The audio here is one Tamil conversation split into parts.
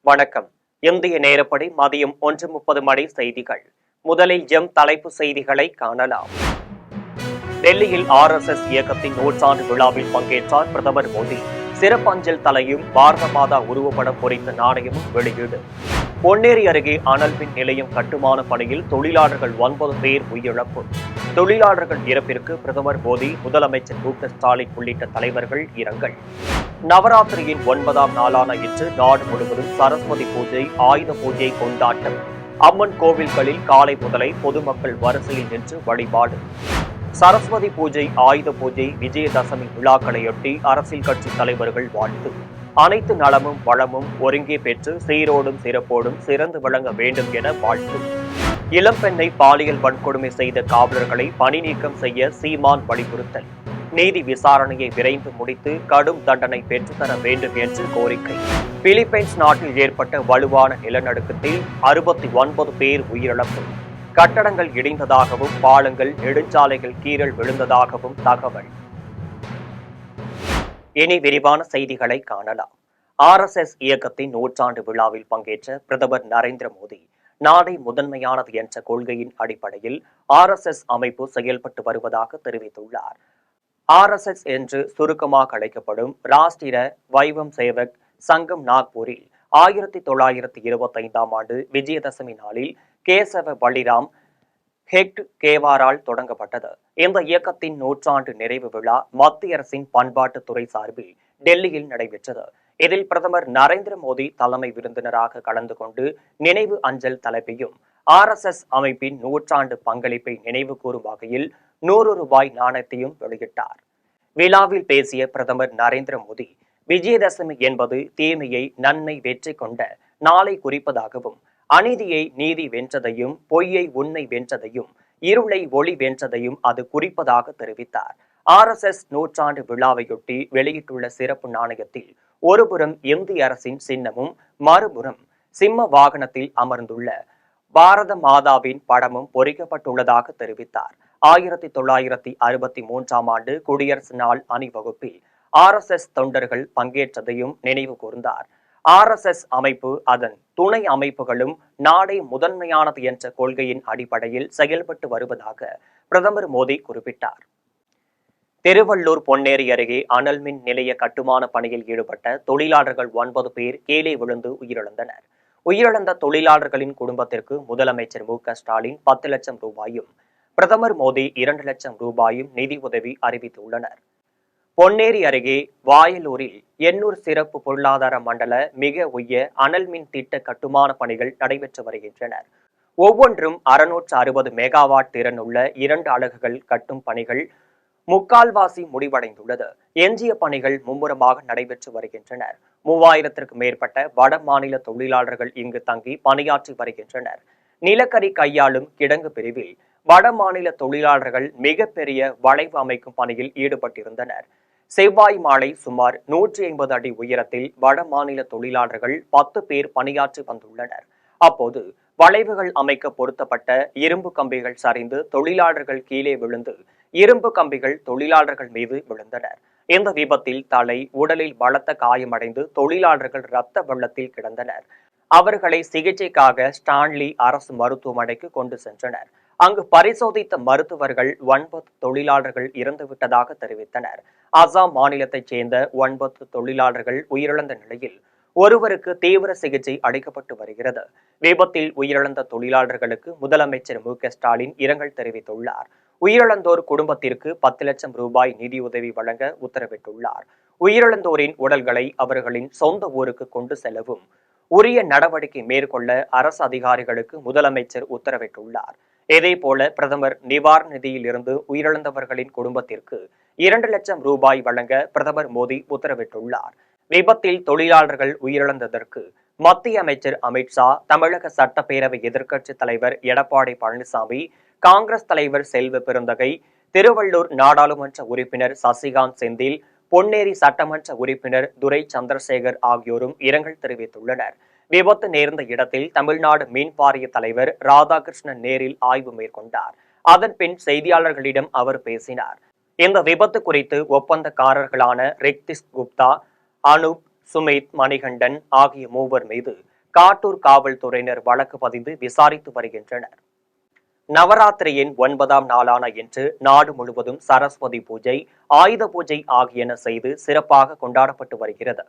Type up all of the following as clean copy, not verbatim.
வணக்கம். இந்திய நேரப்படி மதியம் 1:30 மணி செய்திகள். முதலில் தலைப்பு செய்திகளை காணலாம். டெல்லியில் RSS இயக்கத்தின் நூற்றாண்டு விழாவில் பங்கேற்றார் பிரதமர் மோடி. சிறப்பு அஞ்சல் தலையும் பாரத மாதா உருவப்படம் பொறித்த நாணயமும் வெளியீடு. பொன்னேரி அருகே அனல் மின் நிலையம் கட்டுமான பணியில் தொழிலாளர்கள் 9 பேர் உயிரிழப்பு. தொழிலாளர்கள் இறப்பிற்கு பிரதமர் மோடி, முதலமைச்சர் மு.க.ஸ்டாலின் உள்ளிட்ட தலைவர்கள் இரங்கல். நவராத்திரியின் 9ஆம் நாளான இன்று நாடு முழுவதும் சரஸ்வதி பூஜை, ஆயுத பூஜை கொண்டாட்டம். அம்மன் கோவில்களில் காலை முதலை பொதுமக்கள் வரிசையில் நின்று வழிபாடு. சரஸ்வதி பூஜை, ஆயுத பூஜை, விஜயதசமி விழாக்களையொட்டி அரசியல் கட்சி தலைவர்கள் வாழ்த்து. அனைத்து நலமும் வளமும் ஒருங்கே பெற்று சீரோடும் சிறப்போடும் சிறந்து விளங்க வேண்டும் என வாழ்த்து. இளம்பெண்ணை பாலியல் வன்கொடுமை செய்த காவலர்களை பணி நீக்கம் செய்ய சீமான் வலியுறுத்தல். நீதி விசாரணையை விரைந்து முடித்து கடும் தண்டனை பெற்றுத்தர வேண்டும் என்று கோரிக்கை. பிலிப்பைன்ஸ் நாட்டில் ஏற்பட்ட வலுவான நிலநடுக்கத்தில் 69 பேர் உயிரிழப்பு. கட்டடங்கள் இடிந்ததாகவும் பாலங்கள், நெடுஞ்சாலைகள் கீறல் விழுந்ததாகவும் தகவல். இனி விரிவான செய்திகளை காணலாம். RSS இயக்கத்தின் நூற்றாண்டு விழாவில் பங்கேற்ற பிரதமர் நரேந்திர மோடி, நாடே முதன்மையானது என்ற கொள்கையின் அடிப்படையில் RSS அமைப்பு செயல்பட்டு வருவதாக தெரிவித்துள்ளார். RSS என்று சுருக்கமாக அழைக்கப்படும் ராஷ்டிர வைவம் சேவக் சங்கம் நாக்பூரில் 1925ஆம் ஆண்டு விஜயதசமி நாளில் கேசவ பலிராம் ஹெக்ட்கேவாரால் தொடங்கப்பட்டது. இந்த இயக்கத்தின் நூற்றாண்டு நிறைவு விழா மத்திய அரசின் பண்பாட்டுத்துறை சார்பில் டெல்லியில் நடைபெற்றது. இதில் பிரதமர் நரேந்திர மோடி தலைமை விருந்தினராக கலந்து கொண்டு நினைவு அஞ்சல் தலைப்பையும் RSS அமைப்பின் நூற்றாண்டு பங்களிப்பை நினைவு கூறும் வகையில் 100 ரூபாய் நாணயத்தையும் வெளியிட்டார். விழாவில் பேசிய பிரதமர் நரேந்திர மோடி, விஜயதசமி என்பது தீமையை நன்மை வெற்றி கொண்ட நாளை குறிப்பதாகவும், அநீதியை நீதி வென்றதையும், பொய்யை உண்மை வென்றதையும், இருளை ஒளி வென்றதையும் அது குறிப்பதாக தெரிவித்தார். RSS நூற்றாண்டு விழாவையொட்டி வெளியிட்டுள்ள சிறப்பு நாணயத்தில் ஒருபுறம் இந்திய அரசின் சின்னமும், மறுபுறம் சிம்ம வாகனத்தில் அமர்ந்துள்ள பாரத மாதாவின் படமும் பொறிக்கப்பட்டுள்ளதாக தெரிவித்தார். 1963ஆம் ஆண்டு குடியரசு நாள் அணிவகுப்பில் RSS தொண்டர்கள் பங்கேற்றதையும் நினைவு கூர்ந்தார். RSS அமைப்பு அதன் துணை அமைப்புகளும் நாடே முதன்மையானது என்ற கொள்கையின் அடிப்படையில் செயல்பட்டு வருவதாக பிரதமர் மோடி குறிப்பிட்டார். திருவள்ளூர் பொன்னேரி அருகே அனல் மின் நிலைய கட்டுமான பணியில் ஈடுபட்ட தொழிலாளர்கள் 9 பேர் கீழே விழுந்து உயிரிழந்தனர். உயிரிழந்த தொழிலாளர்களின் குடும்பத்திற்கு முதலமைச்சர் மு.க.ஸ்டாலின் 10 லட்சம் ரூபாயும், பிரதமர் மோடி 2 லட்சம் ரூபாயும் நிதி உதவி அறிவித்துள்ளனர். பொன்னேரி அருகே வாயலூரில் எண்ணூர் சிறப்பு பொருளாதார மண்டல மிக உய அனல் மின் திட்ட கட்டுமான பணிகள் நடைபெற்று வருகின்றன. ஒவ்வொன்றும் 660 மெகாவாட் திறன் உள்ள 2 அலகுகள் கட்டும் பணிகள் முக்கால்வாசி முடிவடைந்துள்ளது. எஞ்சிய பணிகள் மும்முரமாக நடைபெற்று வருகின்றன. 3000க்கும் மேற்பட்ட வட மாநில தொழிலாளர்கள் இங்கு தங்கி பணியாற்றி வருகின்றனர். நிலக்கரி கையாளும் கிடங்கு பிரிவில் வட மாநில தொழிலாளர்கள் மிகப்பெரிய வளைவு அமைக்கும் பணியில் ஈடுபட்டிருந்தனர். செவ்வாய் மாலை சுமார் 150 அடி உயரத்தில் வட மாநில தொழிலாளர்கள் 10 பேர் பணியாற்றி வந்துள்ளனர். அப்போது வளைவுகள் அமைக்க பொருத்தப்பட்ட இரும்பு கம்பிகள் சரிந்து தொழிலாளர்கள் கீழே விழுந்து இரும்பு கம்பிகள் தொழிலாளர்கள் மீது விழுந்தனர். இந்த விபத்தில் தலை, உடலில் பலத்த காயமடைந்து தொழிலாளர்கள் இரத்த வெள்ளத்தில் கிடந்தனர். அவர்களை சிகிச்சைக்காக ஸ்டான்லி அரசு மருத்துவமனைக்கு கொண்டு சென்றனர். அங்கு பரிசோதித்த மருத்துவர்கள் 9 தொழிலாளர்கள் இறந்துவிட்டதாக தெரிவித்தனர். அசாம் மாநிலத்தைச் சேர்ந்த 9 தொழிலாளர்கள் உயிரிழந்த நிலையில் ஒருவருக்கு தீவிர சிகிச்சை அளிக்கப்பட்டு வருகிறது. விபத்தில் உயிரிழந்த தொழிலாளர்களுக்கு முதலமைச்சர் மு.க.ஸ்டாலின் இரங்கல் தெரிவித்துள்ளார். உயிரிழந்தோர் குடும்பத்திற்கு 10 லட்சம் ரூபாய் நிதியுதவி வழங்க உத்தரவிட்டுள்ளார். உயிரிழந்தோரின் உடல்களை அவர்களின் சொந்த ஊருக்கு கொண்டு செல்லவும் உரிய நடவடிக்கை மேற்கொள்ள அரசு அதிகாரிகளுக்கு முதலமைச்சர் உத்தரவிட்டுள்ளார். இதேபோல பிரதமர் நிவாரண நிதியில் இருந்து உயிரிழந்தவர்களின் குடும்பத்திற்கு 2 லட்சம் ரூபாய் வழங்க பிரதமர் மோடி உத்தரவிட்டுள்ளார். விபத்தில் தொழிலாளர்கள் உயிரிழந்ததற்கு மத்திய அமைச்சர் அமித்ஷா, தமிழக சட்டப்பேரவை எதிர்க்கட்சித் தலைவர் எடப்பாடி பழனிசாமி, காங்கிரஸ் தலைவர் செல்வ பெருந்தகை, திருவள்ளூர் நாடாளுமன்ற உறுப்பினர் சசிகாந்த் செந்தில், பொன்னேரி சட்டமன்ற உறுப்பினர் துரை சந்திரசேகர் ஆகியோரும் இரங்கல் தெரிவித்துள்ளனர். விபத்து நேர்ந்த இடத்தில் தமிழ்நாடு மின் வாரிய தலைவர் ராதாகிருஷ்ணன் நேரில் ஆய்வு மேற்கொண்டார். அதன் பின் செய்தியாளர்களிடம் அவர் பேசினார். இந்த விபத்து குறித்து ஒப்பந்தக்காரர்களான ரிக்திஷ் குப்தா, அனூப், சுமித், மணிகண்டன் ஆகிய மூவர் மீது காட்டூர் காவல்துறையினர் வழக்கு பதிந்து விசாரித்து வருகின்றனர். நவராத்திரியின் 9ஆம் நாளான இன்று நாடு முழுவதும் சரஸ்வதி பூஜை, ஆயுத பூஜை ஆகியன செய்து சிறப்பாக கொண்டாடப்பட்டு வருகிறது.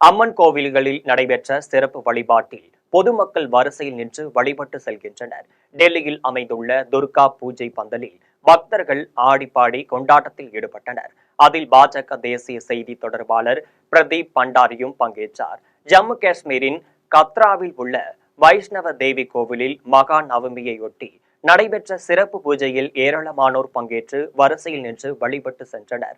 அம்மன் கோவில்களில் நடைபெற்ற சிறப்பு வழிபாட்டில் பொதுமக்கள் வரிசையில் நின்று வழிபட்டு செல்கின்றனர். டெல்லியில் அமைந்துள்ள துர்கா பூஜை பந்தலில் பக்தர்கள் ஆடிப்பாடி கொண்டாட்டத்தில் ஈடுபட்டனர். அதில் பாஜக தேசிய செய்தி தொடர்பாளர் பிரதீப் பண்டாரியும் பங்கேற்றார். ஜம்மு காஷ்மீரின் கத்ராவில் உள்ள வைஷ்ணவ தேவி கோவிலில் மகா நவமியையொட்டி நடைபெற்ற சிறப்பு பூஜையில் ஏராளமானோர் பங்கேற்று வரிசையில் நின்று வழிபட்டு சென்றனர்.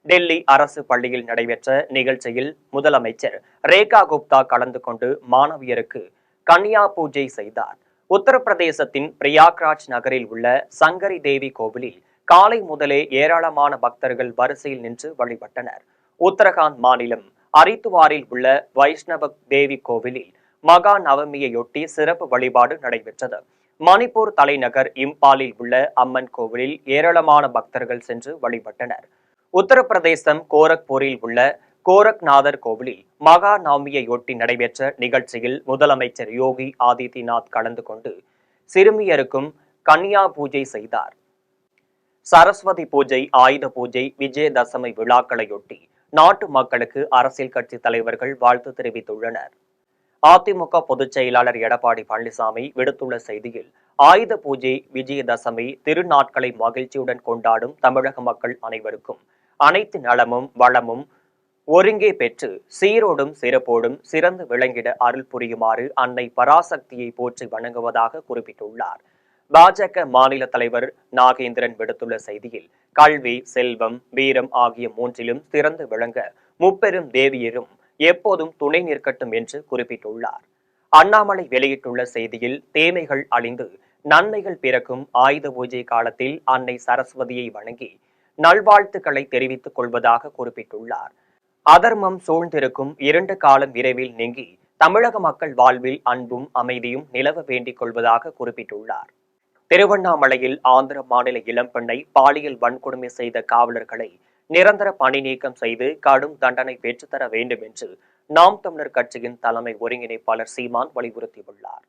டெல்லி அரசு பள்ளியில் நடைபெற்ற நிகழ்ச்சியில் முதலமைச்சர் ரேகா குப்தா கலந்து கொண்டு மாணவியருக்கு கன்யா பூஜை செய்தார். உத்தரப்பிரதேசத்தின் பிரயாக்ராஜ் நகரில் உள்ள சங்கரி தேவி கோவிலில் காலை முதலே ஏராளமான பக்தர்கள் வரிசையில் நின்று வழிபட்டனர். உத்தரகாண்ட் மாநிலம் ஹரித்துவாரில் உள்ள வைஷ்ணவ தேவி கோவிலில் மகா நவமியையொட்டி சிறப்பு வழிபாடு நடைபெற்றது. மணிப்பூர் தலைநகர் இம்பாலில் உள்ள அம்மன் கோவிலில் ஏராளமான பக்தர்கள் சென்று வழிபட்டனர். உத்தரப்பிரதேசம் கோரக்பூரில் உள்ள கோரக்நாதர் கோவிலில் மகா நவமியையொட்டி நடைபெற்ற நிகழ்ச்சியில் முதலமைச்சர் யோகி ஆதித்யநாத் கலந்து கொண்டு சிறுமியருக்கும் கன்யா பூஜை செய்தார். சரஸ்வதி பூஜை, ஆயுத பூஜை, விஜயதசமி விழாக்களையொட்டி நாட்டு மக்களுக்கு அரசியல் கட்சி தலைவர்கள் வாழ்த்து தெரிவித்துள்ளனர். அதிமுக பொதுச் செயலாளர் எடப்பாடி பழனிசாமி விடுத்துள்ள செய்தியில், ஆயுத பூஜை, விஜயதசமி திருநாட்களை மகிழ்ச்சியுடன் கொண்டாடும் தமிழக மக்கள் அனைவருக்கும் அனைத்து நலமும் வளமும் ஒருங்கே பெற்று சீரோடும் சிறப்போடும் சிறந்து விளங்கிட அருள் புரியுமாறு அன்னை பராசக்தியை போற்றி வணங்குவதாக குறிப்பிட்டுள்ளார். பாஜக மாநில தலைவர் நாகேந்திரன் விடுத்துள்ள செய்தியில், கல்வி, செல்வம், வீரம் ஆகிய மூன்றிலும் சிறந்து விளங்க முப்பெரும் தேவியரும் எப்போதும் துணை நிற்கட்டும் என்று குறிப்பிட்டுள்ளார். அண்ணாமலை வெளியிட்டுள்ள செய்தியில், தேமைகள் அழிந்து நன்மைகள் பிறக்கும் ஆயுத பூஜை காலத்தில் அன்னை சரஸ்வதியை வணங்கி நல்வாழ்த்துக்களை தெரிவித்துக் கொள்வதாக குறிப்பிட்டுள்ளார். அதர்மம் சூழ்ந்திருக்கும் 2 காலம் விரைவில் நீங்கி தமிழக மக்கள் வாழ்வில் அன்பும் அமைதியும் நிலவ வேண்டிக் கொள்வதாக குறிப்பிட்டுள்ளார். திருவண்ணாமலையில் ஆந்திர மாநில இளம்பெண்ணை பாலியல் வன்கொடுமை செய்த காவலர்களை நிரந்தர பணி நீக்கம் செய்து கடும் தண்டனை பெற்றுத்தர வேண்டும் என்று நாம் தமிழர் கட்சியின் தலைமை ஒருங்கிணைப்பாளர் சீமான் வலியுறுத்தியுள்ளார்.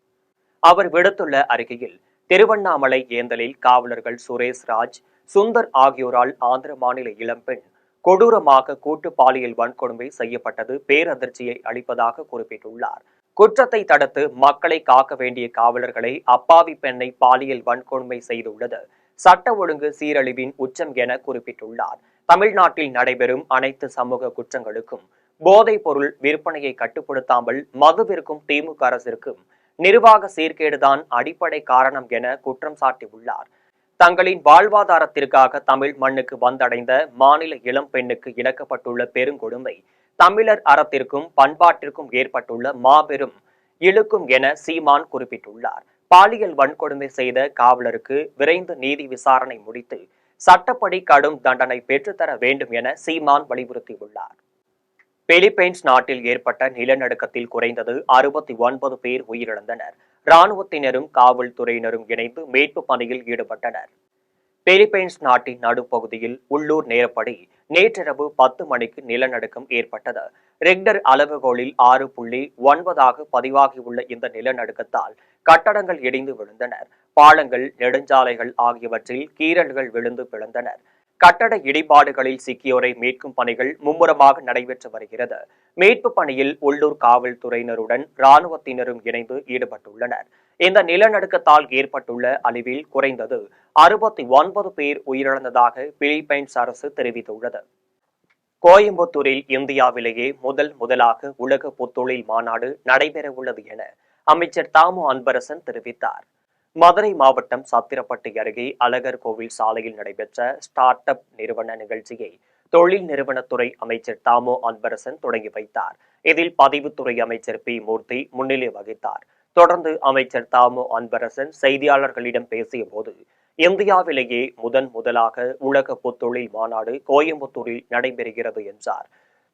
அவர் விடுத்துள்ள அறிக்கையில், திருவண்ணாமலை ஏந்தலில் காவலர்கள் சுரேஷ் ராஜ், சுந்தர் ஆகியோரால் ஆந்திர மாநில இளம்பெண் கொடூரமாக கூட்டு பாலியல் வன்கொடுமை செய்யப்பட்டது பேரதிர்ச்சியை அளிப்பதாக குறிப்பிட்டுள்ளார். குற்றத்தை தடுத்து மக்களை காக்க வேண்டிய காவலர்களை அப்பாவி பெண்ணை பாலியல் வன்கொடுமை செய்துள்ளது சட்ட ஒழுங்கு சீரழிவின் உச்சம் என குறிப்பிட்டுள்ளார். தமிழ்நாட்டில் நடைபெறும் அனைத்து சமூக குற்றங்களுக்கும் போதைப் பொருள் விற்பனையை கட்டுப்படுத்தாமல் மதுவிற்கும் திமுக அரசிற்கும் நிர்வாக சீர்கேடுதான் அடிப்படை காரணம் என குற்றம் சாட்டியுள்ளார். தங்களின் வாழ்வாதாரத்திற்காக தமிழ் மண்ணுக்கு வந்தடைந்த மாநில இளம் பெண்ணுக்கு இழக்கப்பட்டுள்ள பெருங்கொடுமை தமிழர் அறத்திற்கும் பண்பாட்டிற்கும் ஏற்பட்டுள்ள மாபெரும் இழுக்கும் என சீமான் குறிப்பிட்டுள்ளார். பாலியல் வன்கொடுமை செய்த காவலருக்கு விரைந்து நீதி விசாரணை முடித்து சட்டப்படி கடும் தண்டனை பெற்றுத்தர வேண்டும் என சீமான் வலியுறுத்தியுள்ளார். பிலிப்பைன்ஸ் நாட்டில் ஏற்பட்ட நிலநடுக்கத்தில் குறைந்தது 69 பேர் உயிரிழந்தனர். இராணுவத்தினரும் காவல்துறையினரும் இணைந்து மீட்பு பணியில் ஈடுபட்டனர். பிலிப்பைன்ஸ் நாட்டின் நடுப்பகுதியில் உள்ளூர் நேரப்படி நேற்றிரவு 10 மணிக்கு நிலநடுக்கம் ஏற்பட்டது. ரெக்டர் அளவுகோலில் 6.9 பதிவாகியுள்ள இந்த நிலநடுக்கத்தால் கட்டடங்கள் இடிந்து விழுந்தனர். பாலங்கள், நெடுஞ்சாலைகள் ஆகியவற்றில் கீறல்கள் விழுந்து பிளந்தனர். கட்டட இடிபாடுகளில் சிக்கியோரை மீட்கும் பணிகள் மும்முரமாக நடைபெற்று வருகிறது. மீட்பு பணியில் உள்ளூர் காவல்துறையினருடன் இராணுவத்தினரும் இணைந்து ஈடுபட்டுள்ளனர். இந்த நிலநடுக்கத்தால் ஏற்பட்டுள்ள அழிவில் குறைந்தது 69 பேர் உயிரிழந்ததாக பிலிப்பைன்ஸ் அரசு தெரிவித்துள்ளது. கோயம்புத்தூரில் இந்தியாவிலேயே முதலாக உலக புத்தொழில் மாநாடு நடைபெறவுள்ளது என அமைச்சர் தாமு அன்பரசன் தெரிவித்தார். மதுரை மாவட்டம் சத்திரப்பட்டி அருகே அழகர் கோவில் சாலையில் நடைபெற்ற ஸ்டார்ட் அப் நிறுவன நிகழ்ச்சியை தொழில் நிறுவனத்துறை அமைச்சர் தாமு அன்பரசன் தொடங்கி வைத்தார். இதில் பதிவுத்துறை அமைச்சர் பி மூர்த்தி முன்னிலை வகித்தார். தொடர்ந்து அமைச்சர் தாமு அன்பரசன் செய்தியாளர்களிடம் பேசிய போது, இந்தியாவிலேயே முதலாக உலக புத்தொழில் மாநாடு கோயம்புத்தூரில் நடைபெறுகிறது என்றார்.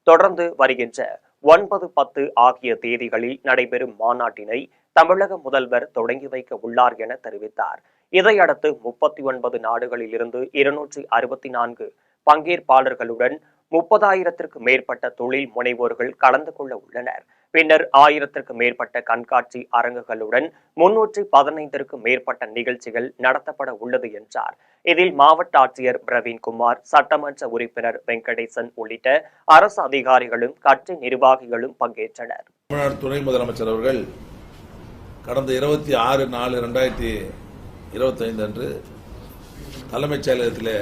தொடர்ந்து வருகின்ற 9, 10 ஆகிய தேதிகளில் நடைபெறும் மாநாட்டினை தமிழக முதல்வர் தொடங்கி வைக்க உள்ளார் என தெரிவித்தார். இதையடுத்து 39 நாடுகளில் இருந்து 264 பங்கேற்பாளர்களுடன் 30,000க்கும் மேற்பட்ட தொழில் முனைவோர்கள் கலந்து கொள்ள உள்ளனர். பின்னர் 1000க்கும் மேற்பட்ட கண்காட்சி அரங்குகளுடன் 315க்கும் மேற்பட்ட நிகழ்ச்சிகள் நடத்தப்பட உள்ளது என்றார். இதில் மாவட்ட ஆட்சியர் பிரவீன்குமார், சட்டமன்ற உறுப்பினர் வெங்கடேசன் உள்ளிட்ட அரசு அதிகாரிகளும் கட்சி நிர்வாகிகளும் பங்கேற்றனர். துணை முதலமைச்சர் அவர்கள் கடந்த 26/4/2025 அன்று தலைமைச் செயலகத்தில்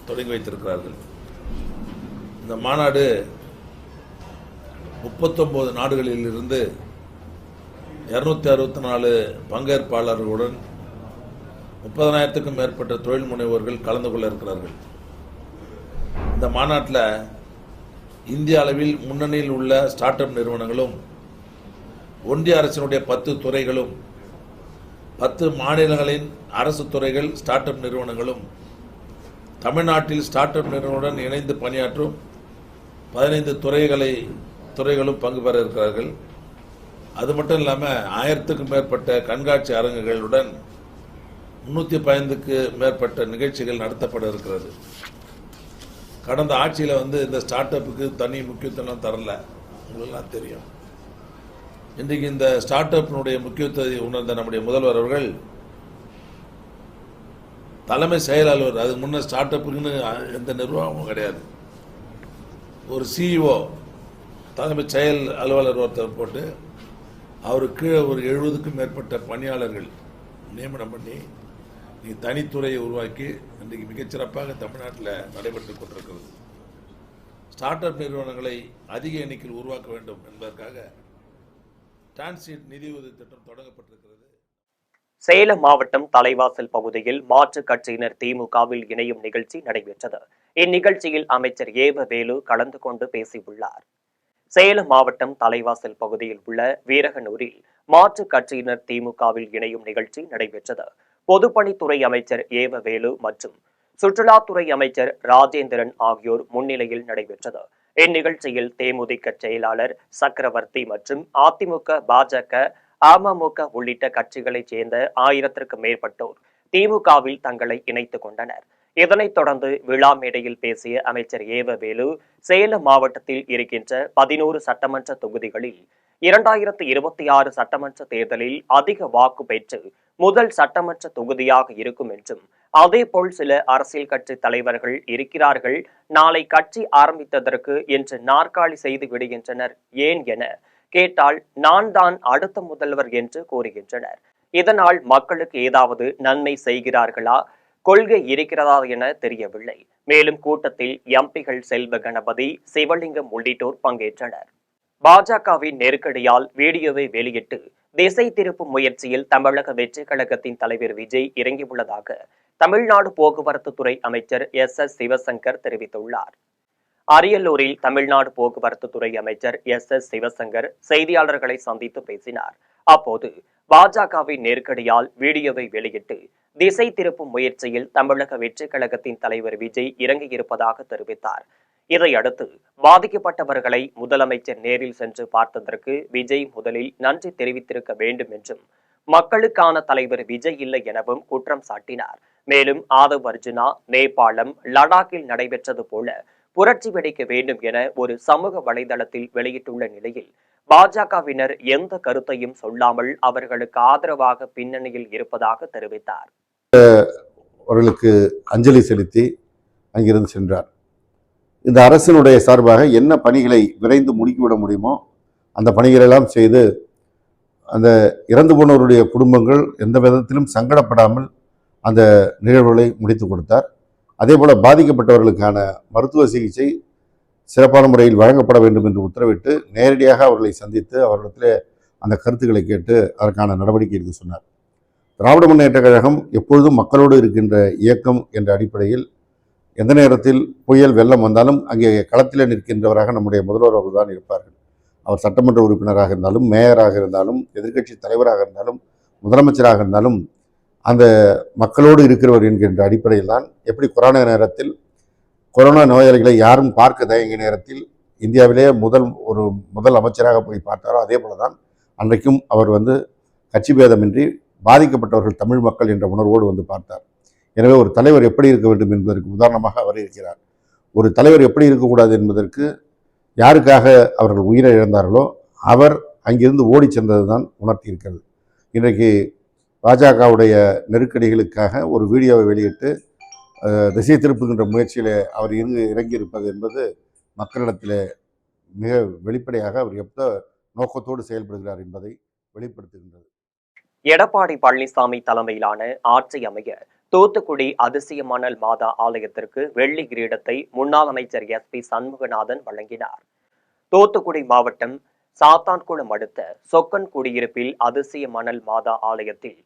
தொடங்கி வைத்திருக்கிறார்கள். இந்த மாநாடு 39 நாடுகளில் இருந்து 264 பங்கேற்பாளர்களுடன் 30,000க்கும் மேற்பட்ட தொழில் முனைவோர்கள் கலந்து கொள்ள இருக்கிறார்கள். இந்த மாநாட்டில் இந்திய அளவில் முன்னணியில் உள்ள ஸ்டார்ட் அப் நிறுவனங்களும், ஒன்றிய அரசினுடைய 10 துறைகளும், 10 மாநிலங்களின் அரசு துறைகள் ஸ்டார்ட் அப் நிறுவனங்களும், தமிழ்நாட்டில் ஸ்டார்ட் அப் நிறுவனங்களுடன் இணைந்து பணியாற்றும் 15 துறைகளும் பங்கு பெற இருக்கிறார்கள். அது மட்டும் இல்லாமல் 1000க்கும் மேற்பட்ட கண்காட்சி அரங்குகளுடன் 315க்கு மேற்பட்ட நிகழ்ச்சிகள் நடத்தப்பட இருக்கிறது. கடந்த ஆட்சியில் இந்த ஸ்டார்ட் அப்புக்கு தனி முக்கியத்துவம் தரல, உங்களுக்கெல்லாம் தெரியும். இன்றைக்கு இந்த ஸ்டார்ட் அப்பினுடைய முக்கியத்துவத்தை உணர்ந்த நம்முடைய முதல்வர் அவர்கள் தலைமை செயல் அலுவலர், அதுக்கு முன்ன ஸ்டார்ட் அப்புக்குன்னு எந்த நிர்வாகமும் கிடையாது, ஒரு சிஇஓ தலைமை செயல் அலுவலர் ஒருத்தர் போட்டு அவருக்கு கீழே ஒரு 70க்கும் மேற்பட்ட பணியாளர்கள் நியமனம் பண்ணி நீ தனித்துறையை உருவாக்கி இன்றைக்கு மிகச்சிறப்பாக தமிழ்நாட்டில் நடைபெற்றுக் கொண்டிருக்கிறது. ஸ்டார்ட் அப் நிறுவனங்களை அதிக எண்ணிக்கையில் உருவாக்க வேண்டும் என்பதற்காக டிரான்சிட் நிதியுதவி திட்டம் தொடங்கப்பட்டிருக்கிறது. சேலம் மாவட்டம் தலைவாசல் பகுதியில் மாற்றுக் கட்சியினர் திமுகவில் இணையும் நிகழ்ச்சி நடைபெற்றது. இந்நிகழ்ச்சியில் அமைச்சர் ஏவ வேலு கலந்து கொண்டு பேசியுள்ளார். சேலம் மாவட்டம் தலைவாசல் பகுதியில் உள்ள வீரகனூரில் மாற்றுக் கட்சியினர் திமுகவில் இணையும் நிகழ்ச்சி நடைபெற்றது. பொதுப்பணித்துறை அமைச்சர் ஏவ வேலு மற்றும் சுற்றுலாத்துறை அமைச்சர் ராஜேந்திரன் ஆகியோர் முன்னிலையில் நடைபெற்றது. இந்நிகழ்ச்சியில் தேமுதிக செயலாளர் சக்கரவர்த்தி மற்றும் அதிமுக, பாஜக, அமமுக உள்ளிட்ட கட்சிகளைச் சேர்ந்த 1000க்கும் மேற்பட்டோர் திமுகவில் தங்களை இணைத்துக் கொண்டனர். இதனைத் தொடர்ந்து விழா மேடையில் பேசிய அமைச்சர் ஏவ வேலு, சேலம் மாவட்டத்தில் இருக்கின்ற 11 சட்டமன்ற தொகுதிகளில் 2026 சட்டமன்ற தேர்தலில் அதிக வாக்கு பெற்று முதல் சட்டமன்ற தொகுதியாக இருக்கும் என்றும், அதேபோல் சில அரசியல் கட்சி தலைவர்கள் இருக்கிறார்கள், நாளை கட்சி ஆரம்பித்ததற்கு என்று நாற்காலி செய்து விடுகின்றனர், ஏன் என கேட்டால் நான் தான் அடுத்த முதல்வர் என்று கூறுகின்றனர். இதனால் மக்களுக்கு ஏதாவது நன்மை செய்கிறார்களா, கொள்கை இருக்கிறதா என தெரியவில்லை. மேலும் கூட்டத்தில் எம்பிகள் செல்வ கணபதி, சிவலிங்கம் உள்ளிட்டோர் பங்கேற்றனர். பாஜகவின் நெருக்கடியால் வீடியோவை வெளியிட்டு திசை திருப்பும் முயற்சியில் தமிழக வெற்றி கழகத்தின் தலைவர் விஜய் இறங்கியுள்ளதாக தமிழ்நாடு போக்குவரத்து துறை அமைச்சர் SS சிவசங்கர் தெரிவித்துள்ளார். அரியலூரில் தமிழ்நாடு போக்குவரத்து துறை அமைச்சர் SS சிவசங்கர் செய்தியாளர்களை சந்தித்து பேசினார். அப்போது பாஜகவின் நெருக்கடியால் வீடியோவை வெளியிட்டு திசை திருப்பும் முயற்சியில் தமிழக வெற்றி கழகத்தின் தலைவர் விஜய் இறங்கியிருப்பதாக தெரிவித்தார். இதையடுத்து பாதிக்கப்பட்டவர்களை முதலமைச்சர் நேரில் சென்று பார்த்ததற்கு விஜய் முதலில் நன்றி தெரிவித்திருக்க வேண்டும் என்றும், மக்களுக்கான தலைவர் விஜய் இல்லை எனவும் குற்றம் சாட்டினார். மேலும் ஆதவ் அர்ஜுனா நேபாளம், லடாக்கில் நடைபெற்றது போல புரட்சி வெடிக்க வேண்டும் என ஒரு சமூக வலைதளத்தில் வெளியிட்டுள்ள நிலையில் பாஜகவினர் எந்த கருத்தையும் சொல்லாமல் அவர்களுக்கு ஆதரவாக பின்னணியில் இருப்பதாக தெரிவித்தார். அவர்களுக்கு அஞ்சலி செலுத்தி அங்கிருந்து சென்றார். இந்த அரசினுடைய சார்பாக என்ன பணிகளை விரைந்து முடுக்கிவிட முடியுமோ அந்த பணிகளெல்லாம் செய்து அந்த இறந்து போனவருடைய குடும்பங்கள் எந்த விதத்திலும் சங்கடப்படாமல் அந்த நிகழ்வுகளை முடித்து கொடுத்தார். அதே போல் பாதிக்கப்பட்டவர்களுக்கான மருத்துவ சிகிச்சை சிறப்பான முறையில் வழங்கப்பட வேண்டும் என்று உத்தரவிட்டு நேரடியாக அவர்களை சந்தித்து அவர்களிடத்தில் அந்த கருத்துக்களை கேட்டு அதற்கான நடவடிக்கை எடுக்க சொன்னார். திராவிட முன்னேற்ற கழகம் எப்பொழுதும் மக்களோடு இருக்கின்ற இயக்கம் என்ற அடிப்படையில் எந்த நேரத்தில் புயல் வெள்ளம் வந்தாலும் அங்கே களத்தில் நிற்கின்றவராக நம்முடைய முதல்வர் அவர்கள் தான் இருப்பார்கள். அவர் சட்டமன்ற உறுப்பினராக இருந்தாலும், மேயராக இருந்தாலும், எதிர்க்கட்சி தலைவராக இருந்தாலும், முதலமைச்சராக இருந்தாலும் அந்த மக்களோடு இருக்கிறவர் என்கின்ற அடிப்படையில் தான் எப்படி கொரோனா நோயாளிகளை யாரும் பார்க்க தயங்கிய நேரத்தில் இந்தியாவிலே முதல் அமைச்சராக போய் பார்த்தாரோ அதே போல தான் அன்றைக்கும் அவர் கட்சி பேதமின்றி பாதிக்கப்பட்டவர்கள் தமிழ் மக்கள் என்ற உணர்வோடு பார்த்தார். எனவே ஒரு தலைவர் எப்படி இருக்க வேண்டும் என்பதற்கு உதாரணமாக அவர் இருக்கிறார். ஒரு தலைவர் எப்படி இருக்கக்கூடாது என்பதற்கு யாருக்காக அவர்கள் உயிரை இழந்தார்களோ அவர் அங்கிருந்து ஓடி சென்றதுதான் உணர்த்தியிருக்கிறது. இன்றைக்கு பாஜகவுடைய நெருக்கடிகளுக்காக ஒரு வீடியோவை வெளியிட்டு திசை திருப்புகின்ற முயற்சியில் அவர் இறங்கியிருப்பது என்பது மக்களிடத்தில் மிக வெளிப்படையாக அவர் எந்த நோக்கத்தோடு செயல்படுகிறார் என்பதை வெளிப்படுத்துகின்றது. எடப்பாடி பழனிசாமி தலைமையிலான ஆட்சி அமைய தூத்துக்குடி அதிசய மணல் மாதா ஆலயத்திற்கு வெள்ளி கிரீடத்தை முன்னாள் அமைச்சர் SP சண்முகநாதன் வழங்கினார். தூத்துக்குடி மாவட்டம் சாத்தான்குளம் அடுத்த சொக்கன் குடியிருப்பில் அதிசய மணல் மாதா ஆலயத்தில்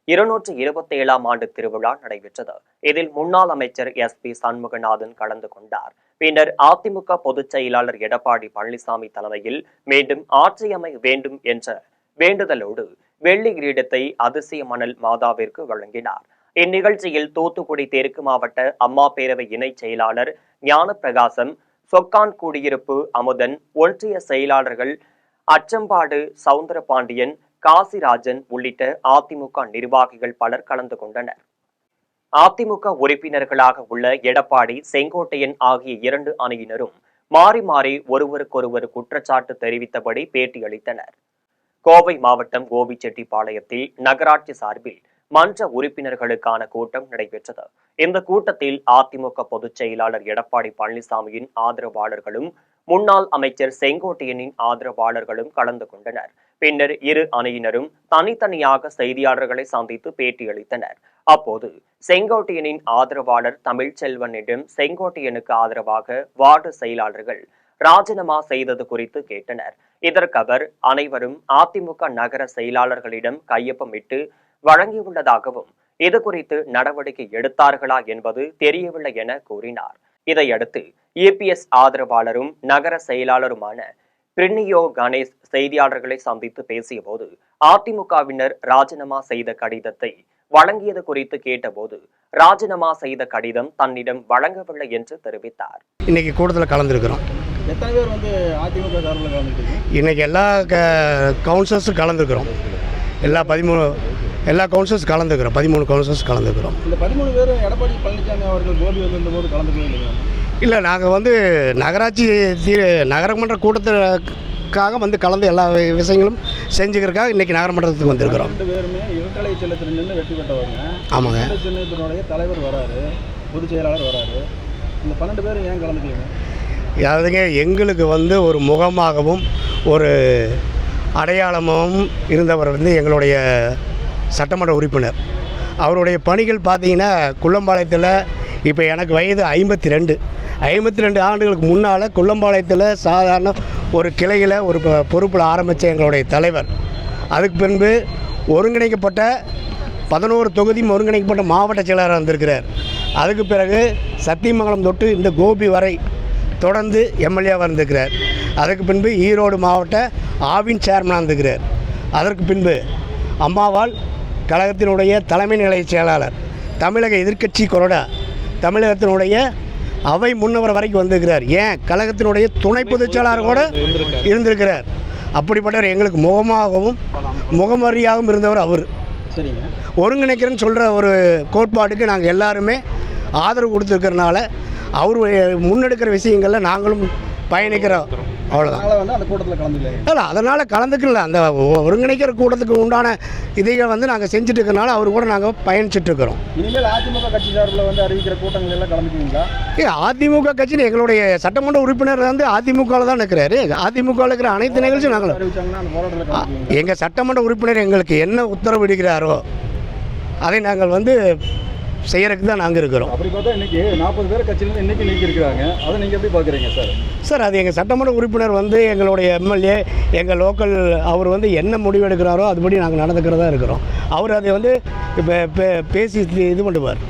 227ஆம் ஆண்டு திருவிழா நடைபெற்றது. இதில் முன்னாள் அமைச்சர் SP சண்முகநாதன் கலந்து கொண்டார். பின்னர் அதிமுக பொதுச் செயலாளர் எடப்பாடி பழனிசாமி தலைமையில் மீண்டும் ஆட்சி அமைய வேண்டும் என்ற வேண்டுதலோடு வெள்ளி கிரீடத்தை அதிசய மணல் மாதாவிற்கு வழங்கினார். இந்நிகழ்ச்சியில் தூத்துக்குடி தெற்கு மாவட்ட அம்மா பேரவை இணை செயலாளர் ஞானப்பிரகாசம், சொக்கான் குடியிருப்பு அமுதன், ஒன்றிய செயலாளர்கள் அச்சம்பாடு சவுந்தரபாண்டியன், காசிராஜன் உள்ளிட்ட அதிமுக நிர்வாகிகள் பலர் கலந்து கொண்டனர். அதிமுக உறுப்பினர்களாக உள்ள எடப்பாடி, செங்கோட்டையன் ஆகிய 2 அணியினரும் மாறி மாறி ஒருவருக்கொருவர் குற்றச்சாட்டு தெரிவித்தபடி பேட்டியளித்தனர். கோவை மாவட்டம் கோபிச்செட்டிப்பாளையத்தில் நகராட்சி சார்பில் மன்ற உறுப்பினர்களுக்கான கூட்டம் நடைபெற்றது. இந்த கூட்டத்தில் அதிமுக பொதுச் செயலாளர் எடப்பாடி பழனிசாமியின் ஆதரவாளர்களும் முன்னாள் அமைச்சர் செங்கோட்டையனின் ஆதரவாளர்களும் கலந்து கொண்டனர். பின்னர் இரு அணியினரும் தனித்தனியாக செய்தியாளர்களை சந்தித்து பேட்டியளித்தனர். அப்போது செங்கோட்டையனின் ஆதரவாளர் தமிழ்ச்செல்வனிடம் செங்கோட்டையனுக்கு ஆதரவாக வார்டு செயலாளர்கள் ராஜினாமா செய்தது குறித்து கேட்டனர். இதற்கு அவர் அனைவரும் அதிமுக நகர செயலாளர்களிடம் கையொப்பமிட்டு வழங்கியுள்ளதாகவும் இது குறித்து நடவடிக்கை எடுத்தார்களா என்பது தெரியவில்லை என கூறினார். இதையடுத்து EPS ஆதரவாளரும் நகர செயலாளருமான பிரின்னியோ கணேஷ் செய்தியாளர்களை சந்தித்து பேசிய போது அதிமுகவினர் ராஜினாமா செய்த கடிதத்தை வழங்கியது குறித்து கேட்டபோது ராஜினாமா செய்த கடிதம் தன்னிடம் வழங்கவில்லை என்று தெரிவித்தார். இன்னைக்கு கூட்டத்தில் கலந்துருக்கிறோம். எத்தனை பேர் வந்து அதிமுக சார்பில் கலந்துருக்கீங்க? இன்னைக்கு எல்லா கவுன்சிலர்ஸும் கலந்துருக்கிறோம். எல்லா கவுன்சிலர்ஸ் கலந்துக்கிறோம். 13 கவுன்சிலர்ஸ் கலந்துக்கிறோம். இந்த 13 பேரும் எடப்பாடி பழனிசாமி அவர்கள் கோபி வந்திருந்தபோது கலந்துக்கவே இல்லையா? இல்லை, நாங்கள் வந்து நகராட்சி நகரமன்ற கூட்டத்துக்காக வந்து கலந்து எல்லா விஷயங்களும் செஞ்சுக்கிறதுக்காக இன்றைக்கி நகரமன்றத்துக்கு வந்திருக்கிறோம். 2 பேருமே இரட்டலை சின்னத்தில் நின்று வெற்றி பெற்றவங்க. ஆமாங்க. சின்னத்தினுடைய தலைவர் வராரு, பொதுச் செயலாளர் வராரு. இந்த 12 பேரும் ஏன் கலந்துக்கலீங்க? அதாவதுங்க, எங்களுக்கு வந்து ஒரு முகமாகவும் ஒரு அடையாளமாகவும் இருந்தவர் வந்து எங்களுடைய சட்டமன்ற உறுப்பினர். அவருடைய பணிகள் பார்த்தீங்கன்னா குள்ளம்பாளையத்தில் இப்போ எனக்கு வயது 52 ஆண்டுகளுக்கு முன்னால் குள்ளம்பாளையத்தில் சாதாரண ஒரு கிளையில் ஒரு பொறுப்பில் ஆரம்பித்த எங்களுடைய தலைவர். அதுக்கு பின்பு ஒருங்கிணைக்கப்பட்ட 11 தொகுதியும் ஒருங்கிணைக்கப்பட்ட மாவட்ட செயலாளராக வந்திருக்கிறார். அதுக்கு பிறகு சத்தியமங்கலம் தொட்டு இந்த கோபி வரை தொடர்ந்து எம்எல்ஏவாக இருந்திருக்கிறார். அதுக்கு பின்பு ஈரோடு மாவட்ட ஆவின் சேர்மனாக இருந்திருக்கிறார். அதற்கு பின்பு அம்மாவால் கழகத்தினுடைய தலைமை நிலைய செயலாளர், தமிழக எதிர்க்கட்சி கொறடா, தமிழகத்தினுடைய அவை முன்னவர் வரைக்கும் வந்திருக்கிறார். ஏன் கழகத்தினுடைய துணை பொதுச் செயலாளர் கூட இருந்திருக்கிறார். அப்படிப்பட்டவர் எங்களுக்கு முகமாகவும் முகமறியாகவும் இருந்தவர் அவர். சரிங்க. ஒருங்கிணைக்கிறேன்னு சொல்கிற ஒரு கோட்பாட்டுக்கு நாங்கள் எல்லாருமே ஆதரவு கொடுத்துருக்கிறனால அவர் முன்னெடுக்கிற விஷயங்களில் நாங்களும் பயணிக்கிறோம். அவ்வளோதான். வந்து அந்த கூட்டத்தில் கலந்துக்கல. இல்லை, அதனால் கலந்துக்கல. அந்த ஒருங்கிணைக்கிற கூட்டத்துக்கு உண்டான இதை வந்து நாங்கள் செஞ்சுட்டு இருக்கிறனால அவர் கூட நாங்கள் பயணிச்சுட்டு இருக்கிறோம். இனிமேல் அதிமுக கட்சி சார்பில் வந்து அறிவிக்கிற கூட்டங்கள் எல்லாம் கலந்துக்குவீங்களா? அதிமுக கட்சின்னு எங்களுடைய சட்டமன்ற உறுப்பினர் வந்து அதிமுகவில் தான் இருக்கிறாரு. அதிமுகவில் இருக்கிற அனைத்து நிகழ்ச்சியும் நாங்கள் அறிவிச்சாங்கன்னா அந்த போராட்டத்தில் கலந்துக்குவீங்களா? எங்கள் சட்டமன்ற உறுப்பினர் எங்களுக்கு என்ன உத்தரவு இடுகிறாரோ அதை நாங்கள் வந்து செய்யறதுக்கு தான் நாங்கள் இருக்கிறோம். அப்படி பார்த்தா இன்னைக்கு 40 பேர் கட்சியிலேருந்து இன்னைக்கு நீக்கி இருக்கிறாங்க. அதை நீங்கள் எப்படி பார்க்குறீங்க சார்? சார், அது எங்கள் சட்டமன்ற உறுப்பினர் வந்து எங்களுடைய எம்எல்ஏ, எங்கள் லோக்கல், அவர் வந்து என்ன முடிவு எடுக்கிறாரோ அதுபடி நாங்கள் நடந்துக்கிறதா இருக்கிறோம். அவர் அதை வந்து பேசி இது பண்ணுவார்.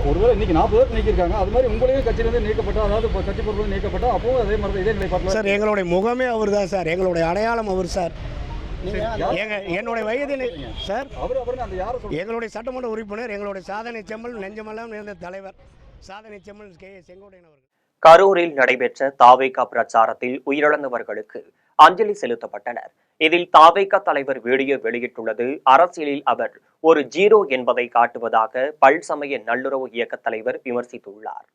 ஒருவேளை இன்னைக்கு 40 பேர் நீக்கியிருக்காங்க, அது மாதிரி உங்களையும் கட்சியிலேருந்து நீக்கப்பட்டா, அதாவது கட்சி பொறுப்பு நீக்கப்பட்டா அப்பவும் அதே மாதிரி தான் இதே நிலை பார்க்கலாம் சார். எங்களுடைய முகமே அவர் தான் சார், எங்களுடைய அடையாளம் அவர் சார். என்னுடைய வயது சார், எங்களுடைய சட்டமன்ற உறுப்பினர், எங்களுடைய சாதனை செம்மல் நெஞ்சமெல்லாம் இருந்த தலைவர் சாதனை செம்மல் செங்கோட்டையன் அவர்கள். கரூரில் நடைபெற்ற தாவேகா பிரச்சாரத்தில் உயிரிழந்தவர்களுக்கு அஞ்சலி செலுத்தப்பட்டனர். இதில் தாவேகா தலைவர் வீடியோ வெளியிட்டுள்ளது அரசியலில் அவர் ஒரு ஜீரோ என்பதை காட்டுவதாக பல்சமய நல்லுறவு இயக்க தலைவர் விமர்சித்துள்ளார்.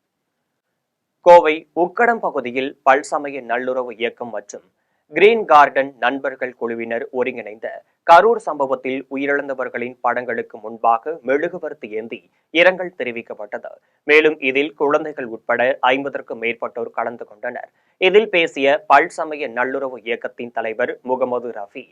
கோவை உக்கடம் பகுதியில் பல்சமய நல்லுறவு இயக்கம் மற்றும் கிரீன் கார்டன் நண்பர்கள் குழுவினர் ஒருங்கிணைந்த கரூர் சம்பவத்தில் உயிரிழந்தவர்களின் படங்களுக்கு முன்பாக மெழுகுவர்த்தி ஏந்தி இரங்கல் தெரிவிக்கப்பட்டது. மேலும் இதில் குழந்தைகள் உட்பட 50க்கும் மேற்பட்டோர் கலந்து கொண்டனர். இதில் பேசிய பல்சமய நல்லுறவு இயக்கத்தின் தலைவர் முகமது ரஃபி,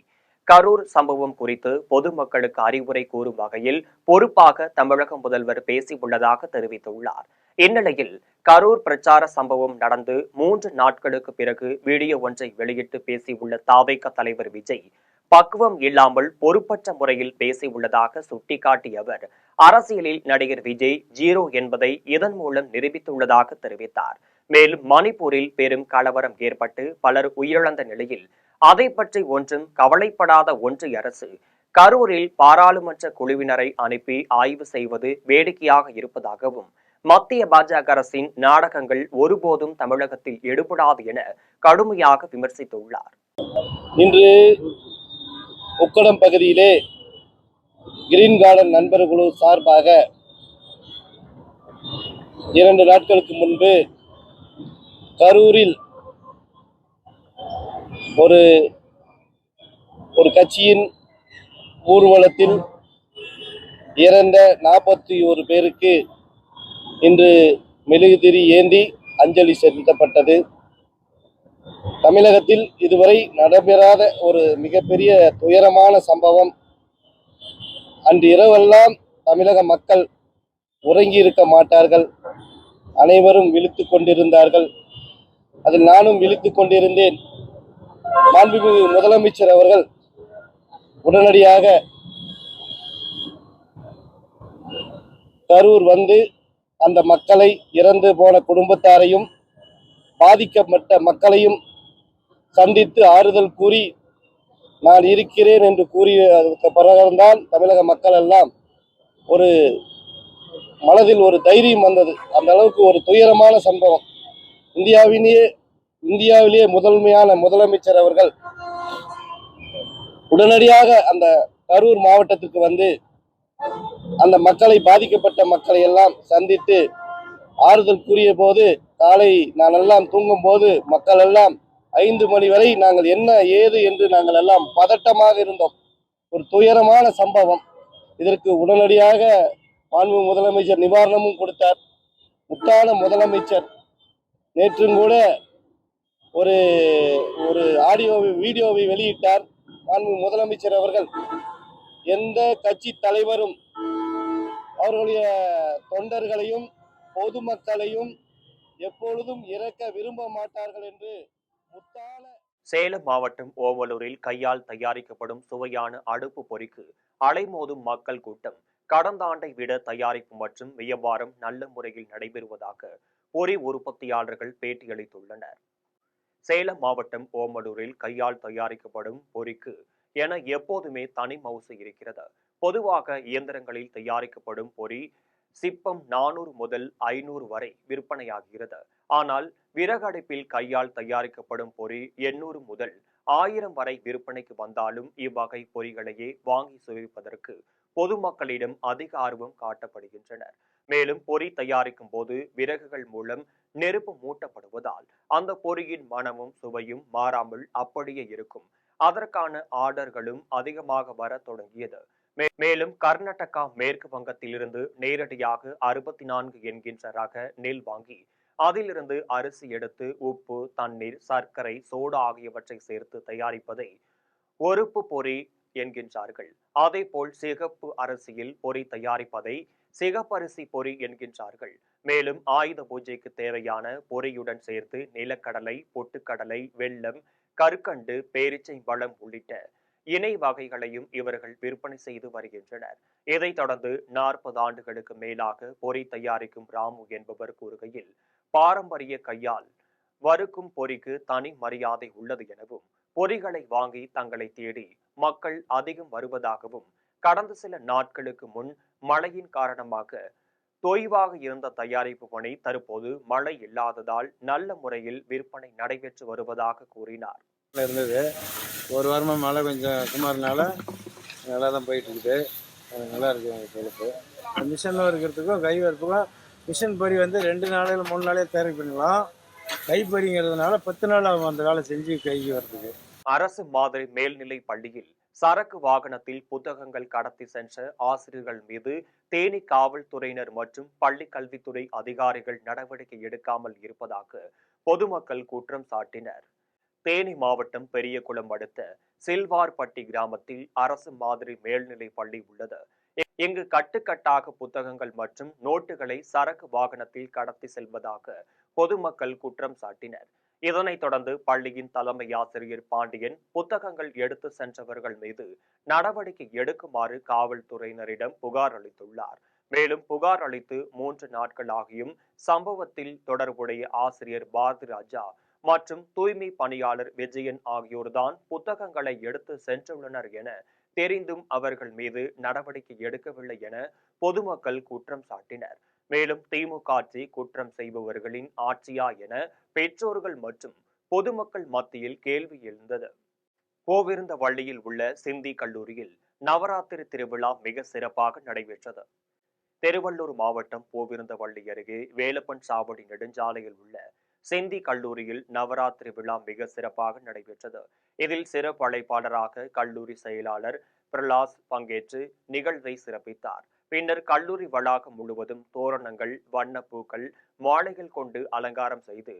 கரூர் சம்பவம் குறித்து பொதுமக்களுக்கு அறிவுரை கூறும் வகையில் பொறுப்பாக தமிழக முதல்வர் பேசியுள்ளதாக தெரிவித்துள்ளார். இந்நிலையில் கரூர் பிரச்சார சம்பவம் நடந்து 3 நாட்களுக்கு பிறகு வீடியோ ஒன்றை வெளியிட்டு பேசியுள்ள தாவேக தலைவர் விஜய், பக்குவம் இல்லாமல் பொறுப்பற்ற முறையில் பேசியுள்ளதாக சுட்டிக்காட்டிய அவர், அரசியலில் நடிகர் விஜய் 0 என்பதை இதன் மூலம் நிரூபித்துள்ளதாக தெரிவித்தார். மேலும் மணிப்பூரில் பெரும் கலவரம் ஏற்பட்டு பலர் உயிரிழந்த நிலையில் அதை பற்றி ஒன்றும் கவலைப்படாத ஒன்றிய அரசு கரூரில் பாராளுமன்ற குழுவினரை அனுப்பி ஆய்வு செய்வது வேடிக்கையாக இருப்பதாகவும், மத்திய பாஜக அரசின் நாடகங்கள் ஒருபோதும் தமிழகத்தில் எடுபடாது என கடுமையாக விமர்சித்துள்ளார். இன்று உக்கடம் பகுதியிலே கிரீன் கார்டன் நண்பர் குழு சார்பாக 2 நாட்களுக்கு முன்பு கரூரில் ஒரு கட்சியின் ஊர்வலத்தில் இறந்த 41 பேருக்கு இன்று மெழுகுதிரி ஏந்தி அஞ்சலி செலுத்தப்பட்டது. தமிழகத்தில் இதுவரை நடைபெறாத ஒரு மிகப்பெரிய துயரமான சம்பவம். அன்று இரவெல்லாம் தமிழக மக்கள் உறங்கி இருக்க மாட்டார்கள், அனைவரும் விழித்து கொண்டிருந்தார்கள். அதில் நானும் விழித்து கொண்டிருந்தேன். மாண்புமிகு முதலமைச்சர் அவர்கள் உடனடியாக கரூர் வந்து அந்த மக்களை, இறந்து போன குடும்பத்தாரையும் பாதிக்கப்பட்ட மக்களையும் சந்தித்து ஆறுதல் கூறி, நான் இருக்கிறேன் என்று கூறிய பிறகுதான் தமிழக மக்கள் எல்லாம் ஒரு மனதில் ஒரு தைரியம் வந்தது. அந்த அளவுக்கு ஒரு துயரமான சம்பவம். இந்தியாவிலேயே முதன்மையான முதலமைச்சர் அவர்கள் உடனடியாக அந்த கரூர் மாவட்டத்துக்கு வந்து அந்த மக்களை, பாதிக்கப்பட்ட மக்களை எல்லாம் சந்தித்து ஆறுதல் கூறிய போது, காலை நான் எல்லாம் தூங்கும் போது மக்கள் எல்லாம் 5 மணி வரை நாங்கள் என்ன ஏது என்று நாங்கள் எல்லாம் பதட்டமாக இருந்தோம். ஒரு துயரமான சம்பவம். இதற்கு உடனடியாக மாண்பு முதலமைச்சர் நிவாரணமும் கொடுத்தார். முத்தான முதலமைச்சர் நேற்றும் கூட ஒரு வீடியோவை வெளியிட்டார். மாண்பு முதலமைச்சர் அவர்கள், எந்த கட்சி தலைவரும் அவர்களுடைய தொண்டர்களையும் பொதுமக்களையும் எப்பொழுதும் இறக்க விரும்ப மாட்டார்கள் என்று முத்தான. சேலம் மாவட்டம் ஓமலூரில் கையால் தயாரிக்கப்படும் சுவையான அடுப்பு பொறிக்கு அலைமோதும் மக்கள் கூட்டம் கடந்த ஆண்டை விட தயாரிப்பு மற்றும் வியாபாரம் நல்ல முறையில் நடைபெறுவதாக பொறி உற்பத்தியாளர்கள் பேட்டியளித்துள்ளனர். சேலம் மாவட்டம் ஓமலூரில் கையால் தயாரிக்கப்படும் பொறிக்கு என எப்போதுமே தனி மவுசு இருக்கிறது. பொதுவாக இயந்திரங்களில் தயாரிக்கப்படும் பொறி சிப்பம் 400 முதல் 500 வரை விற்பனையாகிறது. ஆனால் விறகடுப்பில் கையால் தயாரிக்கப்படும் பொறி 800 முதல் 1000 வரை விற்பனைக்கு வந்தாலும் இவ்வகை பொறிகளையே வாங்கி சுவைப்பதற்கு பொதுமக்களிடம் அதிக ஆர்வம் காட்டப்படுகின்றனர். மேலும் பொறி தயாரிக்கும் போது விறகுகள் மூலம் நெருப்பு மூட்டப்படுவதால் அந்த பொறியின் மனமும் சுவையும் மாறாமல் அப்படியே இருக்கும். அதற்கான ஆர்டர்களும் அதிகமாக வர தொடங்கியது. மேலும் கர்நாடகா, மேற்கு வங்கத்திலிருந்து நேரடியாக 64 என்கின்ற ரக நெல் வாங்கி அதிலிருந்து அரிசி எடுத்து உப்பு, தண்ணீர், சர்க்கரை, சோடா ஆகியவற்றை சேர்த்து தயாரிப்பதை ஒருப்பு பொறி என்கின்றார்கள். அதேபோல் சிகப்பு அரிசியில் பொறி தயாரிப்பதை சிகப்பரிசி பொறி என்கின்றார்கள். மேலும் ஆயுத பூஜைக்கு தேவையான பொறியுடன் சேர்த்து நிலக்கடலை, பொட்டுக்கடலை, வெல்லம், கற்கண்டு, பேரிச்சை பழம் உள்ளிட்ட இணை வகைகளையும் இவர்கள் விற்பனை செய்து வருகின்றனர். இதைத் தொடர்ந்து 40 ஆண்டுகளுக்கு மேலாக பொறி தயாரிக்கும் ராமு என்பவர் கூறுகையில், பாரம்பரிய கையால் வறுக்கும் பொறிக்கு தனி மரியாதை உள்ளது எனவும், பொறிகளை வாங்கி தங்களை தேடி மக்கள் அதிகம் வருவதாகவும், கடந்த சில நாட்களுக்கு முன் மழையின் காரணமாக தொய்வாக இருந்த தயாரிப்பு பணி தற்போது மழை இல்லாததால் நல்ல முறையில் விற்பனை நடைபெற்று வருவதாக கூறினார். இருந்தது ஒரு வாரமாக மழை கொஞ்சம் சுமார்னால நல்லா தான் போயிட்டு இருக்குது. நல்லா இருக்குது எங்கள் பொழுப்பு. மிஷினில் இருக்கிறதுக்கும் கை வறுப்புக்கும் மிஷின் பொறி வந்து 2 நாளையில் 3 நாளே தயாரிப்பு பண்ணலாம். கைப்பறிங்கிறதுனால 10 நாள் ஆகும் அந்த வேலை செஞ்சு கைக்கு வரதுக்கு. அரசு மாதிரி மேல்நிலை பள்ளியில் சரக்கு வாகனத்தில் புத்தகங்கள் கடத்தி சென்ற ஆசிரியர்கள் மீது தேனி காவல்துறையினர் மற்றும் பள்ளி கல்வித்துறை அதிகாரிகள் நடவடிக்கை எடுக்காமல் இருப்பதாக பொதுமக்கள் குற்றம் சாட்டினர். தேனி மாவட்டம் பெரியகுளம் அடுத்த சில்வார்பட்டி கிராமத்தில் அரசு மாதிரி மேல்நிலை பள்ளி உள்ளது. இங்கு கட்டுக்கட்டாக புத்தகங்கள் மற்றும் நோட்டுகளை சரக்கு வாகனத்தில் கடத்தி செல்வதாக பொதுமக்கள் குற்றம் சாட்டினர். இதனைத் தொடர்ந்து பள்ளியின் தலைமை ஆசிரியர் பாண்டியன் புத்தகங்கள் எடுத்து சென்றவர்கள் மீது நடவடிக்கை எடுக்குமாறு காவல்துறையினரிடம் புகார் அளித்துள்ளார். மேலும் புகார் அளித்து 3 நாட்கள் ஆகியும் சம்பவத்தில் தொடர்புடைய ஆசிரியர் பாரதி ராஜா மற்றும் தூய்மை பணியாளர் விஜயன் ஆகியோர்தான் புத்தகங்களை எடுத்து சென்றுள்ளனர் என தெரிந்தும் அவர்கள் மீது நடவடிக்கை எடுக்கவில்லை என பொதுமக்கள் குற்றம் சாட்டினர். மேலும் திமுக ஆட்சி குற்றம் செய்பவர்களின் ஆட்சியா என பெற்றோர்கள் மற்றும் பொதுமக்கள் மத்தியில் கேள்வி எழுந்தது. கோவிருந்தவள்ளியில் உள்ள சிந்தி கல்லூரியில் நவராத்திரி திருவிழா மிக சிறப்பாக நடைபெற்றது. திருவள்ளூர் மாவட்டம் கோவிருந்தவள்ளி அருகே வேலப்பன் சாவடி நெடுஞ்சாலையில் உள்ள சிந்தி கல்லூரியில் நவராத்திரி விழா மிக சிறப்பாக நடைபெற்றது. இதில் சிறப்பு அழைப்பாளராக கல்லூரி செயலாளர் பிரலாஸ் பங்கேற்று நிகழ்வை சிறப்பித்தார். பின்னர் கல்லூரி வளாகம் முழுவதும் தோரணங்கள், வண்ணப்பூக்கள், மாலைகள் கொண்டு அலங்காரம் செய்து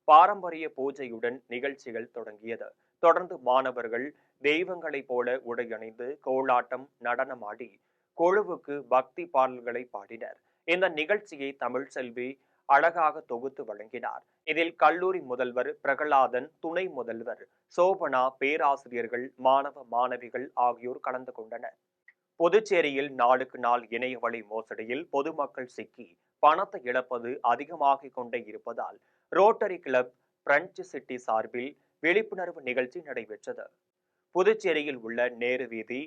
பாரம்பரிய பூஜையுடன் நிகழ்ச்சிகள் தொடங்கியது. தொடர்ந்து மாணவர்கள் தெய்வங்களைப் போல உடையணிந்து கோலாட்டம், நடனமாடி கொழுவுக்கு பக்தி பாடல்களை பாடினர். இந்த நிகழ்ச்சியை தமிழ்செல்வி அழகாக தொகுத்து வழங்கினார். இதில் கல்லூரி முதல்வர் பிரகலாதன், துணை முதல்வர் சோபனா, பேராசிரியர்கள், மாணவ மாணவிகள் ஆகியோர் கலந்து கொண்டனர். புதுச்சேரியில் நாளுக்கு நாள் இணையவழி மோசடியில் பொதுமக்கள் சிக்கி பணத்தை இழப்பது அதிகமாகிக் கொண்டே இருப்பதால் ரோட்டரி கிளப் பிரெஞ்சு சிட்டி சார்பில் விழிப்புணர்வு நிகழ்ச்சி நடைபெற்றது. புதுச்சேரியில் உள்ள நேரு வீதி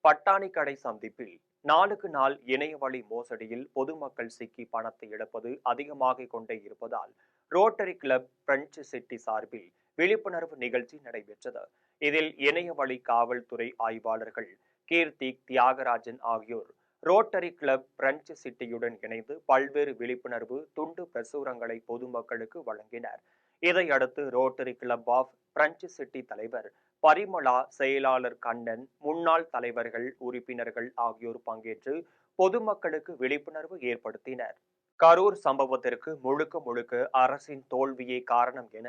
பட்டாணிக்கடை சந்திப்பில் நாளுக்கு நாள் இணையவழி மோசடியில் பொதுமக்கள் சிக்கி பணத்தை இழப்பது அதிகமாகிக் கொண்டே இருப்பதால் ரோட்டரி கிளப் பிரெஞ்சு சிட்டி சார்பில் விழிப்புணர்வு நிகழ்ச்சி நடைபெற்றது. இதில் இணையவழி காவல்துறை ஆய்வாளர்கள் கீர்த்தி, தியாகராஜன் ஆகியோர் ரோட்டரி கிளப் பிரெஞ்சு சிட்டியுடன் இணைந்து பல்வேறு விழிப்புணர்வு துண்டு பிரசுரங்களை பொதுமக்களுக்கு வழங்கினர். இதையடுத்து Rotary Club of French City தலைவர் பரிமளா, செயலாளர் கண்ணன், முன்னாள் தலைவர்கள், உறுப்பினர்கள் ஆகியோர் பங்கேற்று பொதுமக்களுக்கு விழிப்புணர்வு ஏற்படுத்தினர். கரூர் சம்பவத்திற்கு முழுக்க முழுக்க அரசின் தோல்வியே காரணம் என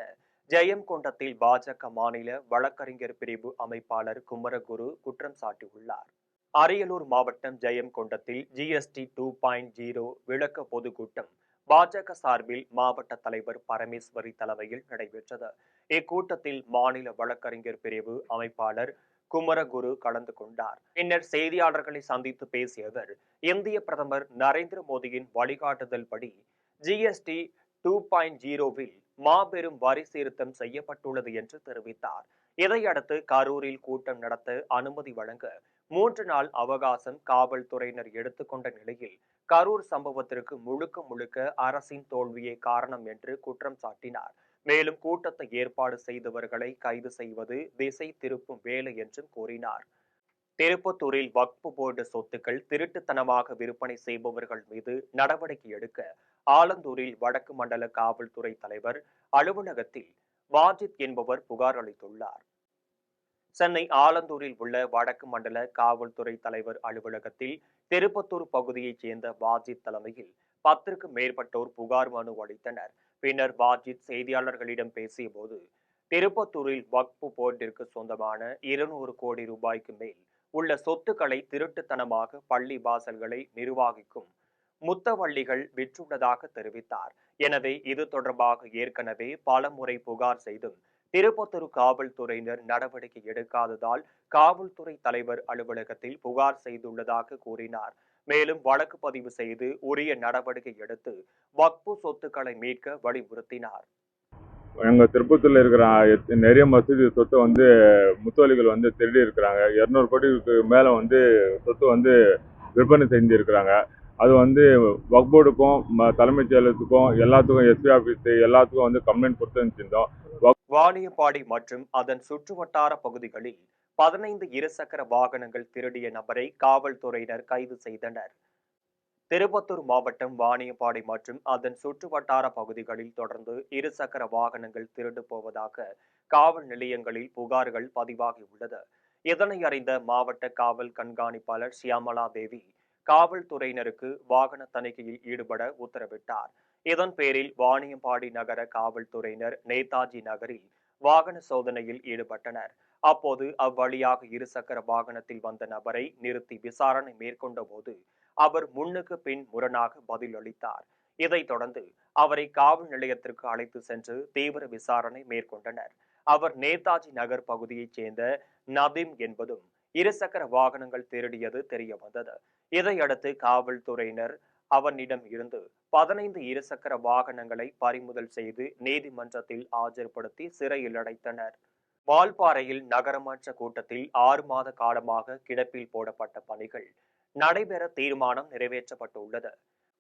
ஜெயங்கொண்டத்தில் பாஜக மாநில வழக்கறிஞர் பிரிவு அமைப்பாளர் குமரகுரு குற்றம் சாட்டியுள்ளார். அரியலூர் மாவட்டம் ஜெயங்கொண்டத்தில் GST 2.0 விளக்க பொதுக்கூட்டம் பாஜக சார்பில் மாவட்ட தலைவர் பரமேஸ்வரி தலைமையில் நடைபெற்றது. இக்கூட்டத்தில் மாநில வழக்கறிஞர் பிரிவு அமைப்பாளர் குமரகுரு கலந்து கொண்டார். பின்னர் செய்தியாளர்களை சந்தித்து பேசிய அவர், இந்திய பிரதமர் நரேந்திர மோடியின் வழிகாட்டுதல் படி GST 2.0வில் மாபெரும் வரி சீர்திருத்தம் செய்யப்பட்டுள்ளது என்று தெரிவித்தார். இதையடுத்து கரூரில் கூட்டம் நடத்த அனுமதி வழங்க 3 நாள் அவகாசம் காவல்துறையினர் எடுத்துக்கொண்ட நிலையில் கரூர் சம்பவத்திற்கு முழுக்க முழுக்க அரசின் தோல்வியே காரணம் என்று குற்றம் சாட்டினார். மேலும் கூட்டத்தை ஏற்பாடு செய்தவர்களை கைது செய்வது திசை திருப்பும் வேலை என்றும் கூறினார். திருப்பத்தூரில் வக்ஃப் போர்டு சொத்துக்கள் திருட்டுத்தனமாக விற்பனை செய்பவர்கள் மீது நடவடிக்கை எடுக்க ஆலந்தூரில் வடக்கு மண்டல காவல்துறை தலைவர் அலுவலகத்தில் வாஜித் என்பவர் புகார் அளித்துள்ளார். சென்னை ஆலந்தூரில் உள்ள வடக்கு மண்டல காவல்துறை தலைவர் அலுவலகத்தில் திருப்பத்தூர் பகுதியைச் சேர்ந்த வாஜித் தலைமையில் 10க்கும் மேற்பட்டோர் புகார் மனு அளித்தனர். பின்னர் வாஜித் செய்தியாளர்களிடம் பேசிய போது, திருப்பத்தூரில் வக்ஃப் போர்டிற்கு சொந்தமான 200 கோடி ரூபாய்க்கு மேல் உள்ள சொத்துக்களை திருட்டுத்தனமாக பள்ளி வாசல்களை நிர்வாகிக்கும் முத்தவள்ளிகள் விற்றுள்ளதாக தெரிவித்தார். எனவே இது தொடர்பாக ஏற்கனவே பல முறை புகார் செய்தும் திருப்பத்தூர் காவல்துறையினர் நடவடிக்கை எடுக்காததால் காவல்துறை தலைவர் அலுவலகத்தில் புகார் செய்துள்ளதாக கூறினார். மேலும் வழக்கு பதிவு செய்து உரிய நடவடிக்கை எடுத்து வக்ஃப் சொத்துக்களை மீட்க வலியுறுத்தினார். எங்க திருப்பத்தூர்ல இருக்கிற நிறைய மசூதி சொத்தை முத்தோலிகள் திருடி இருக்கிறாங்க. 200 கோடிக்கு மேல சொத்து விற்பனை செஞ்சு இருக்கிறாங்க. அது வக்ஃப் போர்டுக்கும் தலைமைச் செயலகத்துக்கும் எல்லாத்துக்கும் எஸ்பி ஆபீஸ் எல்லாத்துக்கும் கம்ப்ளைண்ட் கொடுத்துருந்தோம். வாணியம்பாடி மற்றும் அதன் சுற்றுவட்டார பகுதிகளில் 15 இருசக்கர வாகனங்கள் திருடிய நபரை காவல்துறையினர் கைது செய்தனர். திருப்பத்தூர் மாவட்டம் வாணியம்பாடி மற்றும் அதன் சுற்றுவட்டார பகுதிகளில் தொடர்ந்து இருசக்கர வாகனங்கள் திருடு போவதாக காவல் நிலையங்களில் புகார்கள் பதிவாகியுள்ளது. இதனை அறிந்த மாவட்ட காவல் கண்காணிப்பாளர் சியாமலா தேவி காவல்துறையினருக்கு வாகன தணிக்கையில் ஈடுபட உத்தரவிட்டார். இதன் பேரில் வாணியம்பாடி நகர காவல்துறையினர் நேதாஜி நகரில் வாகன சோதனையில் ஈடுபட்டனர். அப்போது அவ்வழியாக இருசக்கர வாகனத்தில் வந்த நபரை நிறுத்தி விசாரணை மேற்கொண்ட போது அவர் முன்னுக்கு பின் முரணாக பதிலளித்தார். இதைத் தொடர்ந்து அவரை காவல் நிலையத்திற்கு அழைத்து சென்று தீவிர விசாரணை மேற்கொண்டனர். அவர் நேதாஜி நகர் பகுதியைச் சேர்ந்த நதீம் என்பதும் இருசக்கர வாகனங்கள் திருடியது தெரிய வந்தது. இதையடுத்து காவல்துறையினர் அவனிடம் இருந்து 15 இருசக்கர வாகனங்களை பறிமுதல் செய்து நீதிமன்றத்தில் ஆஜர்படுத்தி சிறையில் அடைத்தனர். வால்பாறையில் நகரமன்ற கூட்டத்தில் 6 மாத காலமாக கிடப்பில் போடப்பட்ட பணிகள் நடைபெற தீர்மானம் நிறைவேற்றப்பட்டுள்ளது.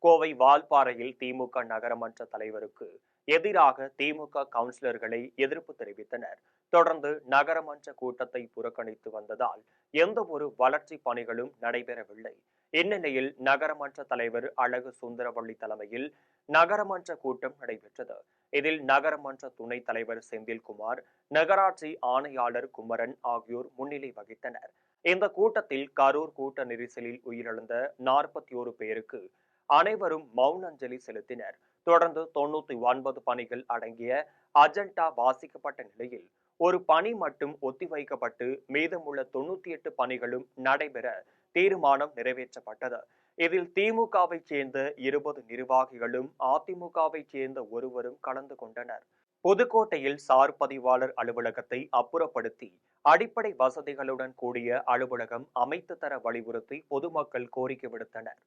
கோவை வால்பாறையில் திமுக நகரமன்ற தலைவருக்கு எதிராக திமுக கவுன்சிலர்களை எதிர்ப்பு தெரிவித்தனர். தொடர்ந்து நகரமன்ற கூட்டத்தை புறக்கணித்து வந்ததால் எந்த ஒரு வளர்ச்சி பணிகளும் நடைபெறவில்லை. இந்நிலையில் நகரமன்ற தலைவர் அழகு சுந்தரவள்ளி தலைமையில் நகரமன்ற கூட்டம் நடைபெற்றது. இதில் நகரமன்ற துணைத் தலைவர் செந்தில்குமார், நகராட்சி ஆணையாளர் குமரன் ஆகியோர் முன்னிலை வகித்தனர். இந்த கூட்டத்தில் கரூர் கூட்ட நெரிசலில் உயிரிழந்த 41 பேருக்கு அனைவரும் மௌன அஞ்சலி செலுத்தினர். தொடர்ந்து 99 பணிகள் அடங்கிய அஜெண்டா வாசிக்கப்பட்ட நிலையில் ஒரு பணி மட்டும் ஒத்திவைக்கப்பட்டு மீதமுள்ள 98 பணிகளும் நடைபெற தீர்மானம் நிறைவேற்றப்பட்டது. இதில் திமுகவை சேர்ந்த 20 நிர்வாகிகளும் அதிமுகவை சேர்ந்த ஒருவரும் கலந்து கொண்டனர். புதுக்கோட்டையில் சார் பதிவாளர் அலுவலகத்தை அப்புறப்படுத்தி அடிப்படை வசதிகளுடன் கூடிய அலுவலகம் அமைத்து தர வலியுறுத்தி பொதுமக்கள் கோரிக்கை விடுத்தனர்.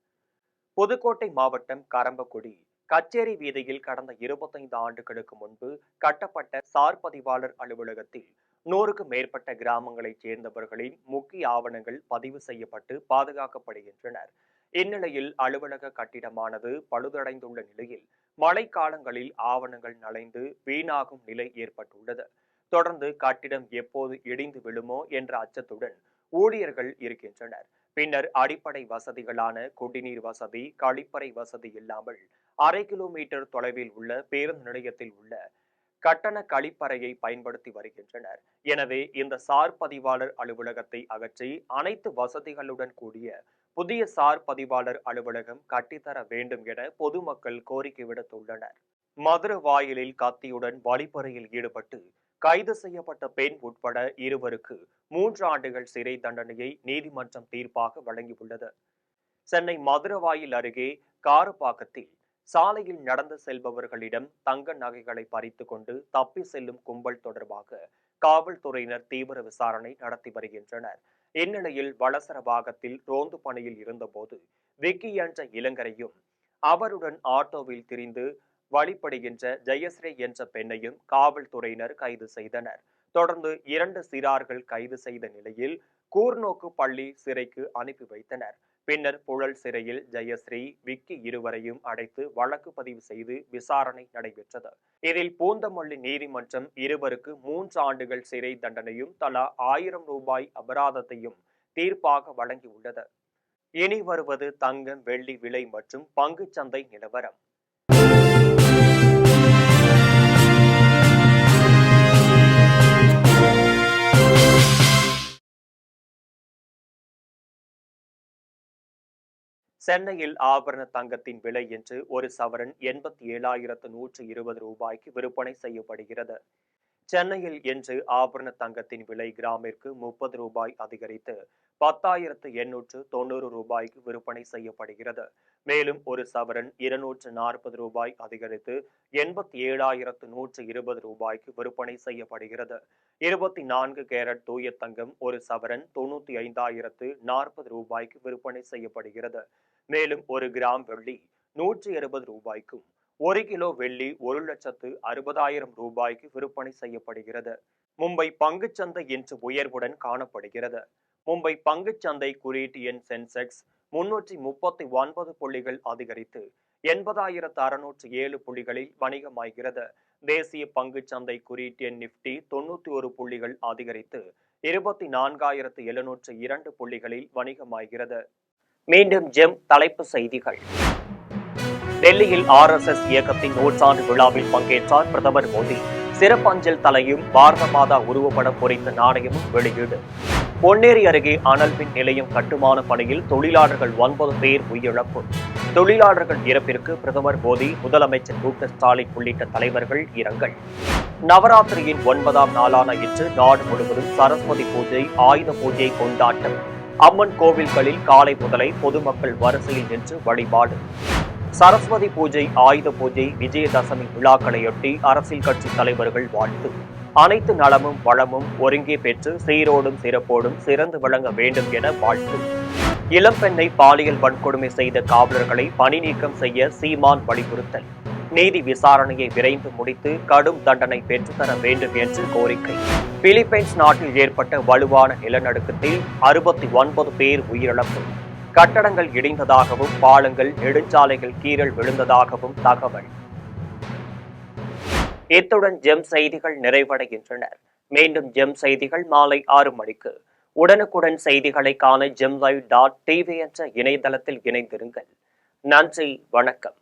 புதுக்கோட்டை மாவட்டம் கரம்பக்குடி கச்சேரி வீதியில் கடந்த 25 ஆண்டுகளுக்கு முன்பு கட்டப்பட்ட சார் பதிவாளர் அலுவலகத்தில் 100க்கும் மேற்பட்ட கிராமங்களைச் சேர்ந்தவர்களின் முக்கிய ஆவணங்கள் பதிவு செய்யப்பட்டு பாதுகாக்கப்படுகின்றனர். இந்நிலையில் அலுவலக கட்டிடமானது பழுதடைந்துள்ள நிலையில் மழைக்காலங்களில் ஆவணங்கள் நனைந்து வீணாகும் நிலை ஏற்பட்டுள்ளது. தொடர்ந்து கட்டிடம் எப்போது இடிந்து விழுமோ என்ற அச்சத்துடன் ஊழியர்கள் இருக்கின்றனர். பின்னர் அடிப்படை வசதிகளான குடிநீர் வசதி, கழிப்பறை வசதி இல்லாமல் 1/2 கிலோமீட்டர் தொலைவில் உள்ள பேருந்து நிலையத்தில் உள்ள கட்டண கழிப்பறையை பயன்படுத்தி வருகின்றனர். எனவே இந்த சார் பதிவாளர் அலுவலகத்தை அகற்றி அனைத்து வசதிகளுடன் கூடிய புதிய சார் பதிவாளர் அலுவலகம் கட்டித்தர வேண்டும் என பொதுமக்கள் கோரிக்கை விடுத்துள்ளனர். மதுரவாயலில் கத்தியுடன் வழிப்பறையில் ஈடுபட்டு கைது செய்யப்பட்ட பெண் உட்பட 2 3 ஆண்டுகள் சிறை தண்டனையை நீதிமன்றம் தீர்ப்பாக வழங்கியுள்ளது. சென்னை மதுரவாயில் அருகே காரப்பாக்கத்தில் சாலையில் நடந்து செல்பவர்களிடம் தங்க நகைகளை பறித்து கொண்டு தப்பி செல்லும் கும்பல் தொடர்பாக காவல்துறையினர் தீவிர விசாரணை நடத்தி வருகின்றனர். இந்நிலையில் வளசரவாகத்தில் ரோந்து பணியில் இருந்தபோது விக்கி என்ற இளைஞரையும் அவருடன் ஆட்டோவில் திரிந்து வழிபடுகின்ற ஜெயஸ்ரீ என்ற பெண்ணையும் காவல்துறையினர் கைது செய்தனர். தொடர்ந்து 2 சிறார்கள் கைது செய்த நிலையில் கூர்நோக்கு பள்ளி சிறைக்கு அனுப்பி வைத்தனர். பின்னர் புழல் சிறையில் ஜெயஸ்ரீ, விக்கி இருவரையும் அடைத்து வழக்கு பதிவு செய்து விசாரணை நடைபெற்றது. இதில் பூந்தமல்லி நீதிமன்றம் 2 3 ஆண்டுகள் சிறை தண்டனையும் தலா 1000 ரூபாய் அபராதத்தையும் தீர்ப்பாக வழங்கியுள்ளது. இனி வருவது தங்கம், வெள்ளி விலை மற்றும் பங்குச்சந்தை நிலவரம். சென்னையில் ஆபரண தங்கத்தின் விலை இன்று ஒரு சவரன் 87,120 ரூபாய்க்கு விற்பனை செய்யப்படுகிறது. சென்னையில் இன்று ஆபரண தங்கத்தின் விலை கிராமிற்கு 30 ரூபாய் அதிகரித்து 10,890 ரூபாய்க்கு விற்பனை செய்யப்படுகிறது. மேலும் ஒரு சவரன் 240 ரூபாய் அதிகரித்து 87,120 ரூபாய்க்கு விற்பனை செய்யப்படுகிறது. 24 கேரட் தூய தங்கம் ஒரு சவரன் 95,040 ரூபாய்க்கு விற்பனை செய்யப்படுகிறது. மேலும் 1 கிராம் வெள்ளி 160 ரூபாய்க்கும் 1 கிலோ வெள்ளி 1,60,000 ரூபாய்க்கு விற்பனை செய்யப்படுகிறது. மும்பை பங்குச்சந்தை இன்று உயர்வுடன் காணப்படுகிறது. மும்பை பங்குச்சந்தை குறியீட்டு எண் சென்செக்ஸ் 339 புள்ளிகள் அதிகரித்து 80,607 புள்ளிகளில் வணிகமாகிறது. தேசிய பங்குச்சந்தை குறியீட்டு எண் நிப்டி 91 புள்ளிகள் அதிகரித்து 24,702 புள்ளிகளில் வணிகமாகிறது. மீண்டும் ஜெம் தலைப்பு செய்திகள். டெல்லியில் RSS இயக்கத்தின் 100 ஆண்டு விழாவில் பங்கேற்றார் பிரதமர் மோடி. சிறப்பஞ்சல் தலையும் பாரத மாதா உருவப்படம் பொறித்த நாணயமும் வெளியீடு. பொன்னேரி அருகே அனல் மின் நிலையம் கட்டுமான பணியில் தொழிலாளர்கள் 9 பேர் உயிரிழப்பு. தொழிலாளர்கள் இறப்பிற்கு பிரதமர் மோடி, முதலமைச்சர் மு.க. ஸ்டாலின் உள்ளிட்ட தலைவர்கள் இரங்கல். நவராத்திரியின் 9ஆம் நாளான இன்று நாடு முழுவதும் சரஸ்வதி பூஜை, ஆயுத பூஜை கொண்டாட்டம். அம்மன் கோவில்களில் காலை முதலை பொதுமக்கள் வரிசையில் நின்று வழிபாடு. சரஸ்வதி பூஜை, ஆயுத பூஜை, விஜயதசமி விழாக்களையொட்டி அரசியல் கட்சி தலைவர்கள் வாழ்த்து. அனைத்து நலமும் வளமும் ஒருங்கே பெற்று சீரோடும் சிறப்போடும் சிறந்து விளங்க வேண்டும் என வாழ்த்து. இளம்பெண்ணை பாலியல் வன்கொடுமை செய்த காவலர்களை பணி நீக்கம் செய்ய சீமான் வலியுறுத்தல். நீதி விசாரணையை விரைந்து முடித்து கடும் தண்டனை பெற்றுத்தர வேண்டும் என்று கோரிக்கை. பிலிப்பைன்ஸ் நாட்டில் ஏற்பட்ட வலுவான நிலநடுக்கத்தில் 69 பேர் உயிரிழப்பு. கட்டடங்கள் இடிந்ததாகவும் பாலங்கள், நெடுஞ்சாலைகள் கீறல் விழுந்ததாகவும் தகவல். இத்துடன் ஜெம் செய்திகள் நிறைவடைகின்றன. மீண்டும் ஜெம் செய்திகள் மாலை 6 மணிக்கு. உடனுக்குடன் செய்திகளை காண gemlive.tv என்ற இணையதளத்தில் இணைந்திருங்கள். நன்றி, வணக்கம்.